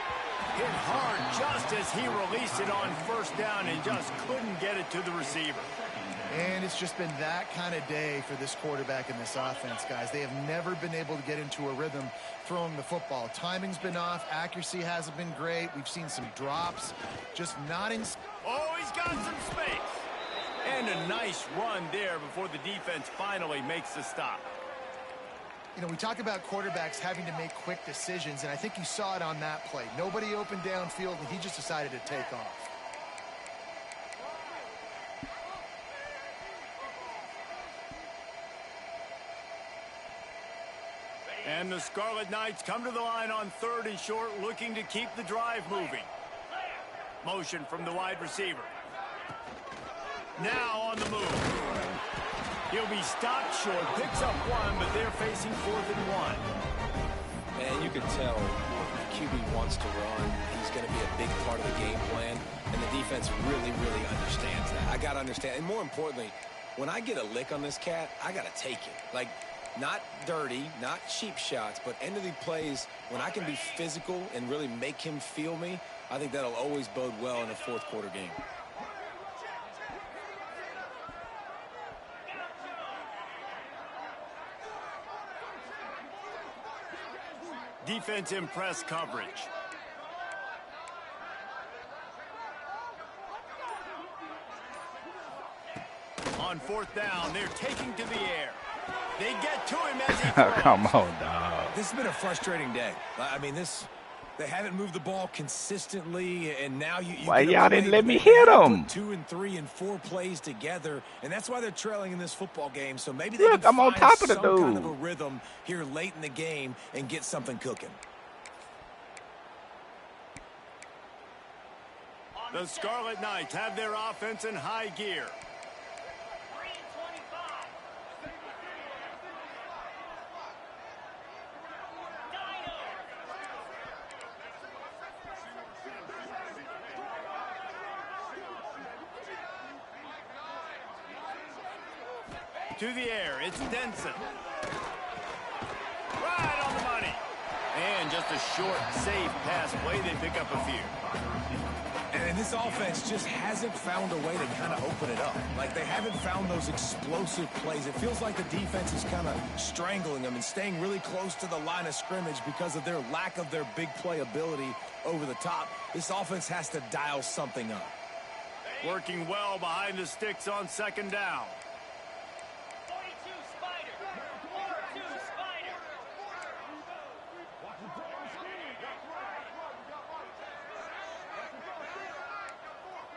Hit hard just as he released it on first down and just couldn't get it to the receiver. And it's just been that kind of day for this quarterback and this offense, guys. They have never been able to get into a rhythm throwing the football. Timing's been off. Accuracy hasn't been great. We've seen some drops. Just not in... Oh, he's got some space. And a nice run there before the defense finally makes the stop. You know, we talk about quarterbacks having to make quick decisions, and I think you saw it on that play. Nobody opened downfield, and he just decided to take off. And the Scarlet Knights come to the line on 3rd and short, looking to keep the drive moving. Motion from the wide receiver. Now on the move. He'll be stopped short, picks up 1, but they're facing 4th and 1. And you can tell the QB wants to run. He's going to be a big part of the game plan, and the defense really, really understands that. I got to understand, and more importantly, when I get a lick on this cat, I got to take it. Like, not dirty, not cheap shots, but end of the plays, when I can be physical and really make him feel me, I think that'll always bode well in a fourth quarter game. Defense in press coverage. On 4th down, they're taking to the air. They get to him as he throws. Come on, dog. This has been a frustrating day. I mean, they haven't moved the ball consistently, and now you why y'all didn't let me hit them? 2 and 3 and 4 plays together, and that's why they're trailing in this football game. So maybe they Look, can I'm on find top of the some dude. kind of a rhythm here late in the game and get something cooking. The Scarlet Knights have their offense in high gear. To the air, it's Denson. Right on the money. And just a short, safe pass play. They pick up a few. And this offense just hasn't found a way to kind of open it up. Like, they haven't found those explosive plays. It feels like the defense is kind of strangling them and staying really close to the line of scrimmage because of their lack of their big play ability over the top. This offense has to dial something up. Working well behind the sticks on 2nd down.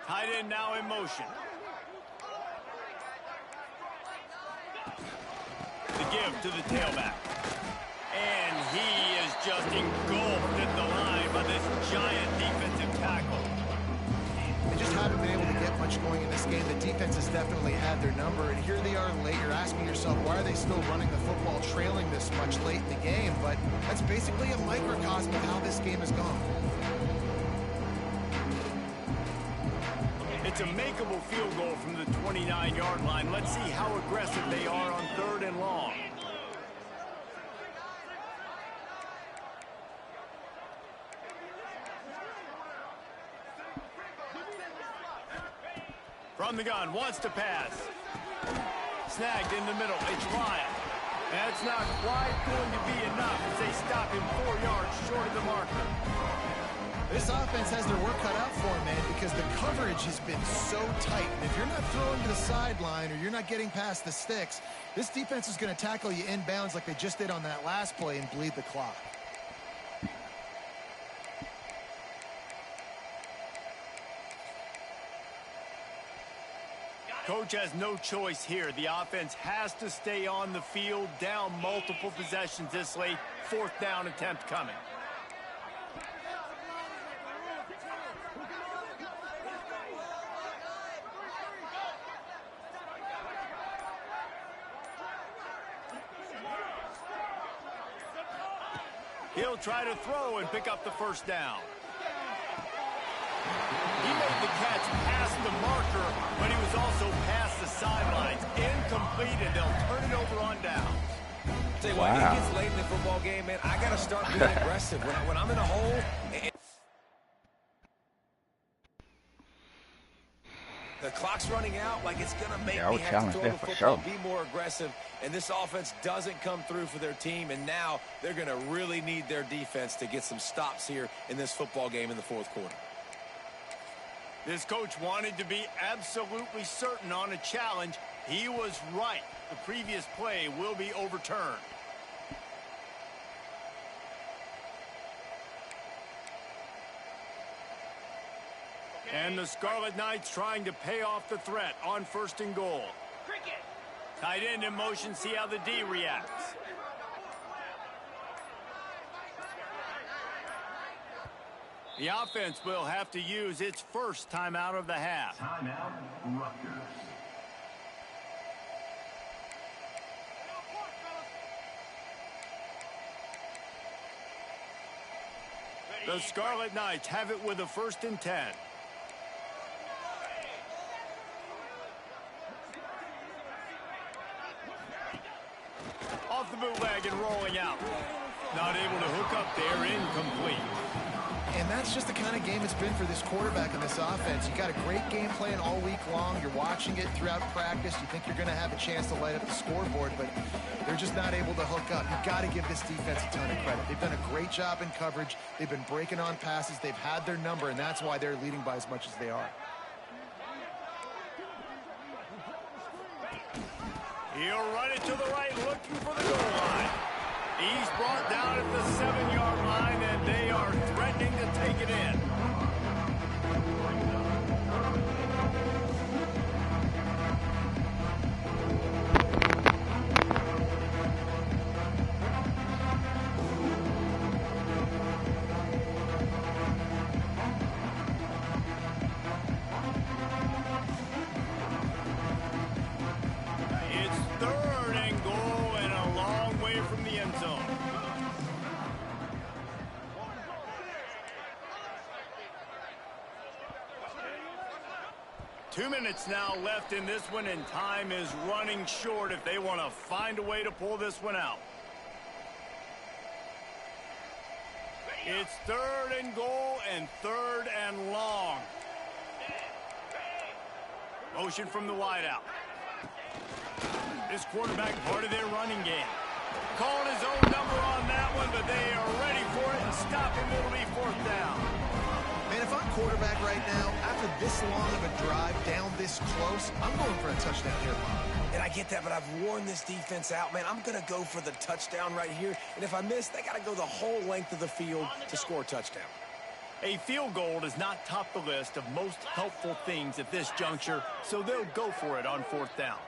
Tight end now in motion. The give to the tailback. he is just engulfed at the line by this giant defensive tackle. They just haven't been able to get much going in this game. The defense has definitely had their number, and here they are late. You're asking yourself, why are they still running the football, trailing this much late in the game? But that's basically a microcosm of how this game has gone. It's a makeable field goal from the 29-yard line. Let's see how aggressive they are on 3rd and long. From the gun, wants to pass. Snagged in the middle, it's Ryan. That's not quite going to be enough as they stop him 4 yards short of the marker. This offense has their work cut out for them, man, because the coverage has been so tight. And if you're not throwing to the sideline or you're not getting past the sticks, this defense is going to tackle you inbounds like they just did on that last play and bleed the clock. Coach has no choice here. The offense has to stay on the field, down multiple possessions this late. 4th down attempt coming. He'll try to throw and pick up the 1st down. He made the catch past the marker, but he was also past the sidelines. Incomplete, and they'll turn it over on down. Tell you what, it gets late in the football game, man. I got to start being aggressive. When I'm in a hole, the clock's running out, like it's going to make me have to throw the football, be more aggressive, and this offense doesn't come through for their team, and now they're going to really need their defense to get some stops here in this football game in the 4th quarter. This coach wanted to be absolutely certain on a challenge. He was right. The previous play will be overturned. And the Scarlet Knights trying to pay off the threat on 1st and goal. Tight end in motion, see how the D reacts. The offense will have to use its 1st timeout of the half. Timeout, Rutgers. The Scarlet Knights have it with a 1st and 10. Off the bootleg and rolling out. Not able to hook up there, incomplete. And that's just the kind of game it's been for this quarterback in this offense. You got a great game plan all week long. You're watching it throughout practice. You think you're going to have a chance to light up the scoreboard, but they're just not able to hook up. You've got to give this defense a ton of credit. They've done a great job in coverage. They've been breaking on passes. They've had their number, and that's why they're leading by as much as they are. He'll run it to the right, looking for the goal line. He's brought down at the 7-yard line, and they are threatening to take it in. It's 3rd and goal and a long way from the end zone. 2 minutes now left in this one, and time is running short if they want to find a way to pull this one out. It's 3rd and goal and 3rd and long. Motion from the wideout. This quarterback part of their running game. Calling his own number on that one, but they are ready for it and stop him. It'll be 4th down. Man, if I'm quarterback right now, after this long of a drive down this close, I'm going for a touchdown here, Bob. And I get that, but I've worn this defense out, man. I'm going to go for the touchdown right here. And if I miss, they got to go the whole length of the field to score a touchdown. A field goal does not top the list of most helpful things at this juncture, so they'll go for it on 4th down.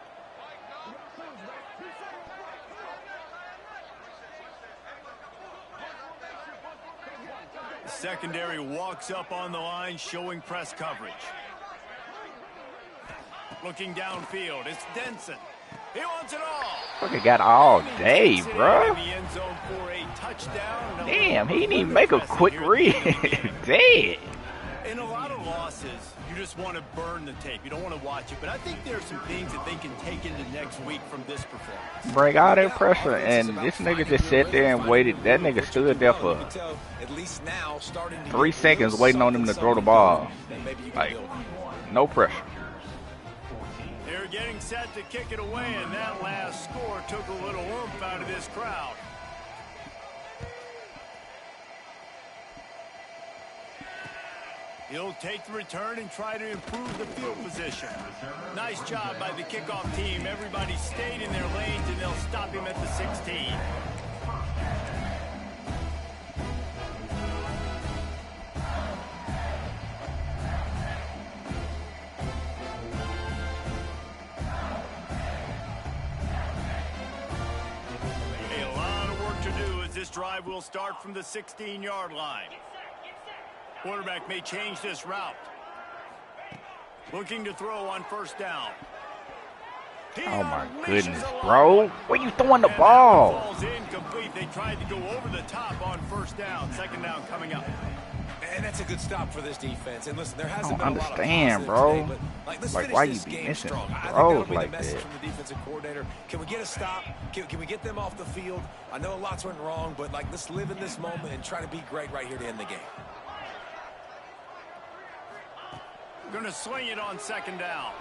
Secondary walks up on the line, showing press coverage. Looking downfield, it's Denson. He wants it all. Fucking got all day, bro. In the end zone for a touchdown. Damn, he didn't even make a quick read. Dead. In a lot of losses, you just want to burn the tape. You don't want to watch it. But I think there are some things that they can take into next week from this performance. Break all that pressure, and this nigga just sat there and waited. That nigga stood there for 3 seconds waiting on him to throw the ball. Like, no pressure. They're getting set to kick it away, and that last score took a little oomph out of this crowd. He'll take the return and try to improve the field position. Nice job by the kickoff team. Everybody stayed in their lanes, and they'll stop him at the 16. A lot of work to do as this drive will start from the 16-yard line. Quarterback may change this route. Looking to throw on first down. Oh my goodness, bro. Where you throwing the ball? Ball's incomplete. They tried to go over the top on first down. Second down coming up. And that's a good stop for this defense. And listen, there hasn't I don't been a lot of understand, positive bro. today, Like, why you be missing I throws think like that'll be the message that? from the defensive coordinator. Can we get a stop? Can we get them off the field? I know lots went wrong, but like, let's live in this moment and try to be great right here to end the game. Going to sling it on second down.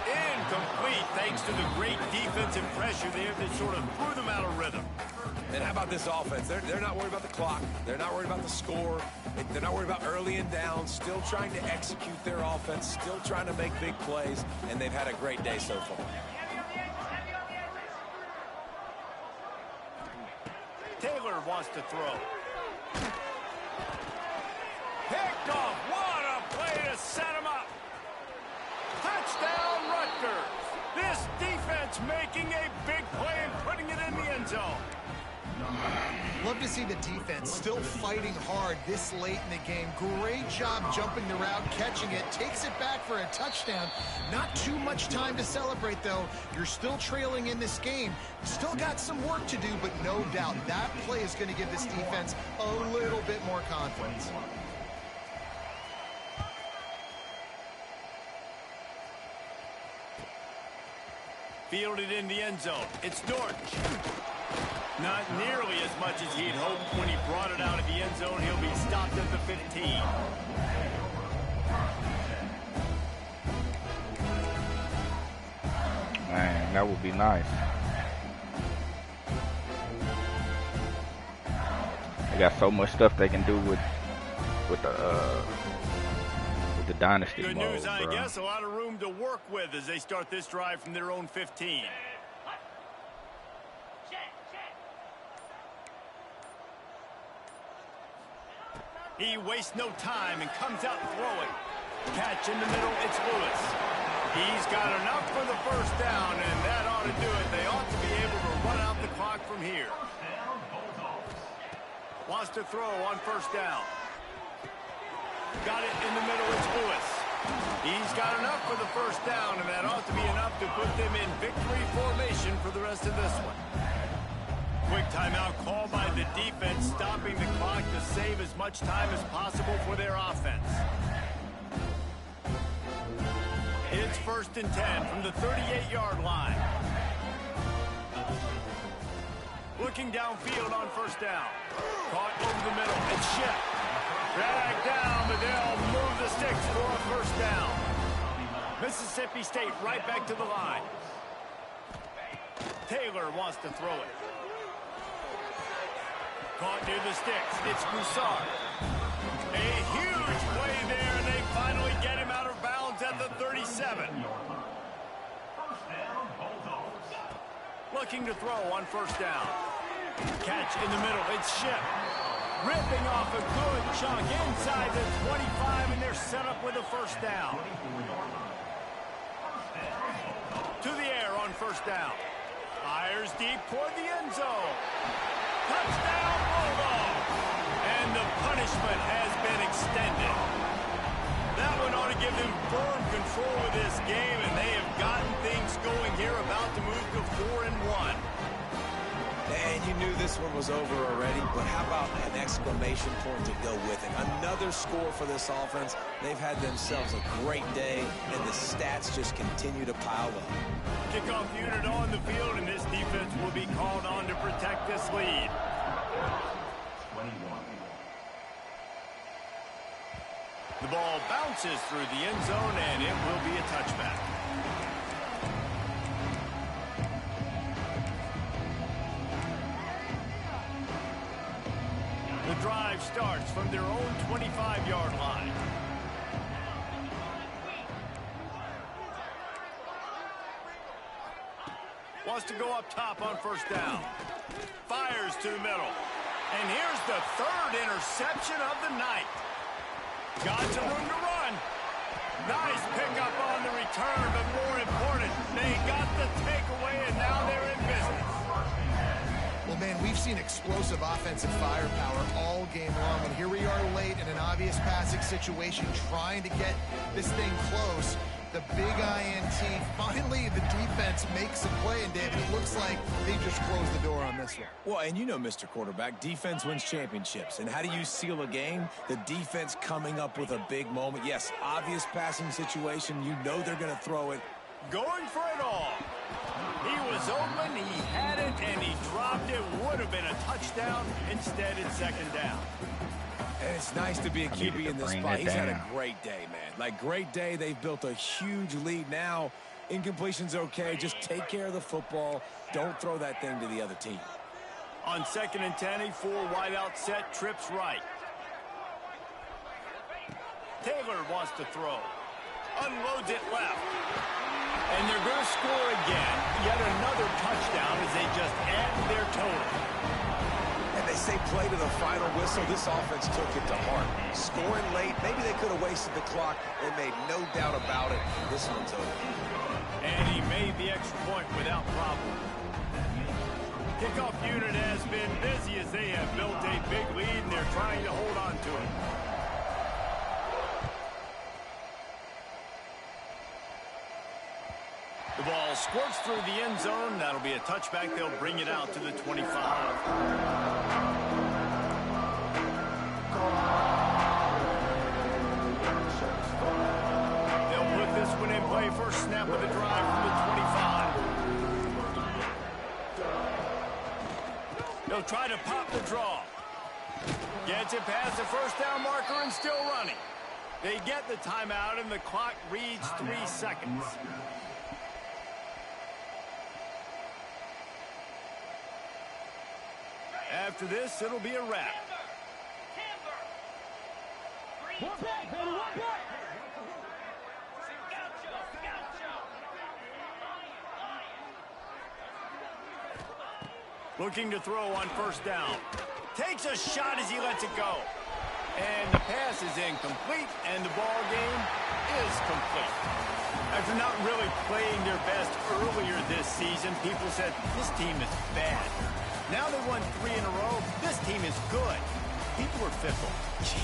Incomplete thanks to the great defensive pressure there that sort of threw them out of rhythm. And how about this offense? They're not worried about the clock. They're not worried about the score. They're not worried about early and down. Still trying to execute their offense. Still trying to make big plays. And they've had a great day so far. Taylor wants to throw. Picked off. What a play to set him up. Touchdown, Rutgers. This defense making a big play and putting it in the end zone. Love to see the defense still fighting hard this late in the game. Great job jumping the route, catching it, takes it back for a touchdown. Not too much time to celebrate, though. You're still trailing in this game. Still got some work to do, but no doubt that play is going to give this defense a little bit more confidence. Fielded in the end zone. It's Dortch. Not nearly as much as he'd hoped when he brought it out of the end zone. He'll be stopped at the 15. Man, that would be nice. They got so much stuff they can do with the dynasty Good mode, news, I bro. guess. A lot of room to work with as they start this drive from their own 15. He wastes no time and comes out throwing. Catch in the middle, it's Lewis. He's got enough for the first down, and that ought to do it. They ought to be able to run out the clock from here. Wants to throw on first down. Got it in the middle, it's Lewis. He's got enough for the first down, and that ought to be enough to put them in victory formation for the rest of this one. Quick timeout call by the defense, stopping the clock to save as much time as possible for their offense. It's 1st and 10 from the 38-yard line. Looking downfield on first down. Caught over the middle. It's Ship. Dragged down, but they'll move the sticks for a first down. Mississippi State right back to the line. Taylor wants to throw it. Caught near the sticks. It's Broussard. A huge play there, and they finally get him out of bounds at the 37. Looking to throw on first down. Catch in the middle. It's Ship. Ripping off a good chunk inside the 25, and they're set up with a first down. To the air on first down. Fires deep toward the end zone. Touchdown, Bulldogs. And the punishment punishment has been extended. That one ought to give them firm control of this game, and they have gotten things going here, about to move to 4-1. And you knew this one was over already, but how about an exclamation point to go with it? Another score for this offense. They've had themselves a great day, and the stats just continue to pile up. Kickoff unit on the field, and this defense will be called on to protect this lead. 21. The ball bounces through the end zone, and it will be a touchback. The drive starts from their own 25-yard line. Wants to go up top on first down. Fires to the middle. And here's the third interception of the night. Got some room to run. Nice pickup on the return, but more important, they got the takeaway, and now they're in business. Well, man, we've seen explosive offensive firepower all game long, and here we are late in an obvious passing situation, trying to get this thing close. The big INT. Finally, the defense makes a play, and David, it looks like they just closed the door on this one. Well, and you know, Mr. Quarterback, defense wins championships. And how do you seal a game? The defense coming up with a big moment. Yes, obvious passing situation. You know they're going to throw it. Going for it all. He was open, he had it, and he dropped it. Would have been a touchdown. Instead, it's second down. And it's nice to be a QB in this spot. He's had a great day, man. Like, great day. They've built a huge lead now. Incompletion's okay. Just take care of the football. Don't throw that thing to the other team. On 2nd and 10, a full wideout set, trips right. Taylor wants to throw. Unloads it left. And they're going to score again. Yet another touchdown as they just add to their total. And they say play to the final whistle. This offense took it to heart. Scoring late, maybe they could have wasted the clock. They made no doubt about it. This one's over. And he made the extra point without problem. Kickoff unit has been busy as they have built a big lead, and they're trying to hold on to it. The ball squirts through the end zone. That'll be a touchback. They'll bring it out to the 25. They'll put this one in play. First snap of the drive from the 25. They'll try to pop the draw. Gets it past the first down marker and still running. They get the timeout, and the clock reads 3 seconds. After this, it'll be a wrap. One back, baby, one back. Looking to throw on first down. Takes a shot as he lets it go. And the pass is incomplete, and the ball game is complete. After not really playing their best earlier this season, people said, this team is bad. Now they won 3 in a row. This team is good. People are fickle.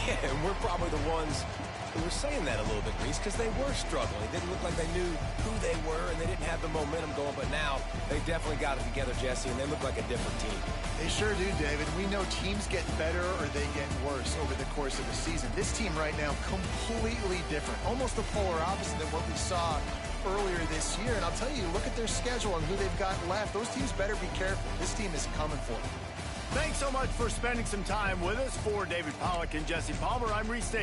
Yeah, and we're probably the ones who were saying that a little bit, Reese, because they were struggling. It didn't look like they knew who they were, and they didn't have the momentum going. But now they definitely got it together, Jesse, and they look like a different team. They sure do, David. We know teams get better or they get worse over the course of the season. This team right now, completely different. Almost the polar opposite than what we saw earlier this year. And I'll tell you, look at their schedule and who they've got left. Those teams better be careful. This team is coming for them. Thanks so much for spending some time with us. For David Pollack and Jesse Palmer, I'm Reese Davis.